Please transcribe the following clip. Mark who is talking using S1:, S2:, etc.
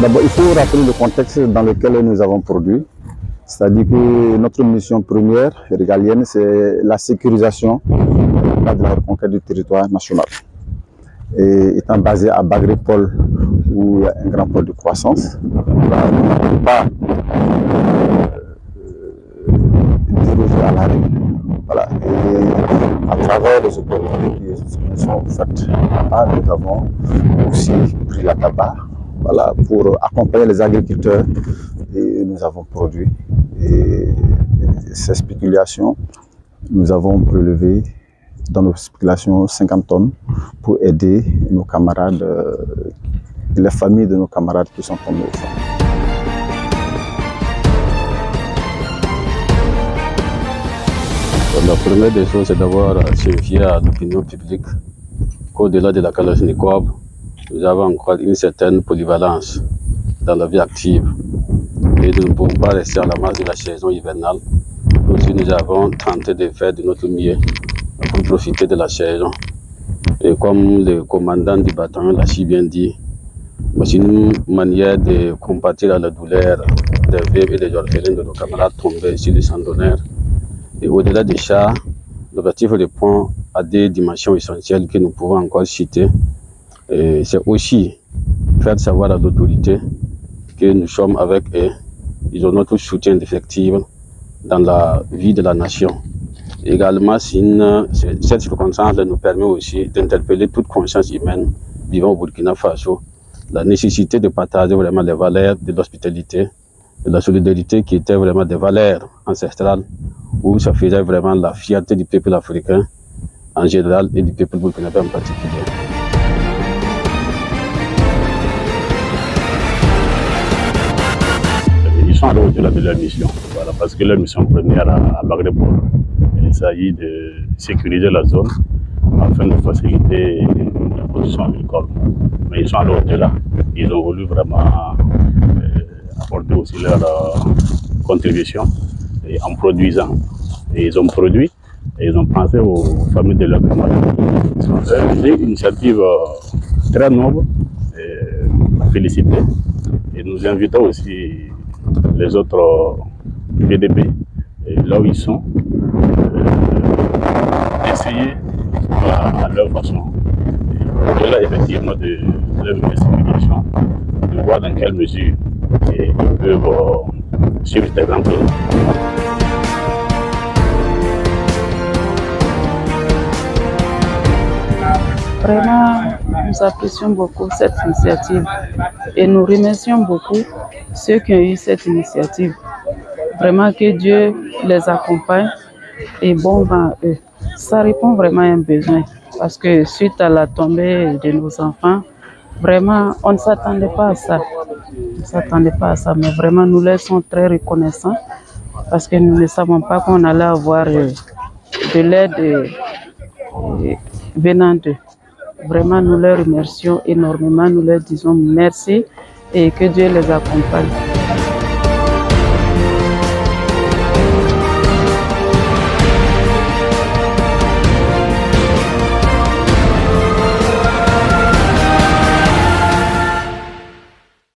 S1: D'abord, il faut rappeler le contexte dans lequel nous avons produit. C'est-à-dire que notre mission première régalienne, c'est la sécurisation de la reconquête du territoire national. Et étant basé à Bagrépol, où il y a un grand pôle de croissance, on ne peut pas déroger à la règle. Voilà. Et à travers les opérations qui sont faites, nous avons aussi pris la tabac, voilà, pour accompagner les agriculteurs, et nous avons produit. Et ces spéculations, nous avons prélevé dans nos spéculations 50 tonnes pour aider nos camarades, les familles de nos camarades qui sont tombés au fond.
S2: La première des choses, c'est d'avoir signifié à l'opinion publique qu'au-delà de la Kalachnikov, nous avons encore une certaine polyvalence dans la vie active. Et nous ne pouvons pas rester à la marge de la saison hivernale. Aussi, nous avons tenté de faire de notre mieux pour profiter de la saison. Et comme le commandant du bataillon l'a si bien dit, c'est une manière de compatir à la douleur des veuves et des orphelins de nos camarades tombés sur le sang d'honneur. Et au-delà de ça, l'objectif répond à des dimensions essentielles que nous pouvons encore citer. C'est aussi faire savoir à l'autorité que nous sommes avec eux. Ils ont notre soutien indéfectible dans la vie de la nation. Également, cette circonstance nous permet aussi d'interpeller toute conscience humaine vivant au Burkina Faso, la nécessité de partager vraiment les valeurs de l'hospitalité, de la solidarité qui étaient vraiment des valeurs ancestrales, où ça faisait vraiment la fierté du peuple africain en général et du peuple burkinabé en particulier.
S3: Ils sont allés au-delà de leur mission, voilà, parce que leur mission première à Bagrépol, il s'agit de sécuriser la zone afin de faciliter la production agricole. Mais ils sont allés au-delà. Ils ont voulu vraiment apporter aussi leur contribution en produisant. Et ils ont produit et ils ont pensé aux familles de leurs camarades. C'est une initiative très noble à féliciter. Et nous invitons aussi les autres PDP, là où ils sont, d'essayer à leur façon, au-delà effectivement de leur investigation, de voir dans quelle mesure ils peuvent suivre cet exemple.
S4: Vraiment, nous apprécions beaucoup cette initiative et nous remercions beaucoup ceux qui ont eu cette initiative. Vraiment que Dieu les accompagne et bon vent à eux. Ça répond vraiment à un besoin parce que suite à la tombée de nos enfants, vraiment on ne s'attendait pas à ça. On ne s'attendait pas à ça, mais vraiment nous leur sommes très reconnaissants parce que nous ne savons pas qu'on allait avoir de l'aide venant d'eux. Vraiment, nous les remercions énormément, nous leur disons merci et que Dieu les accompagne.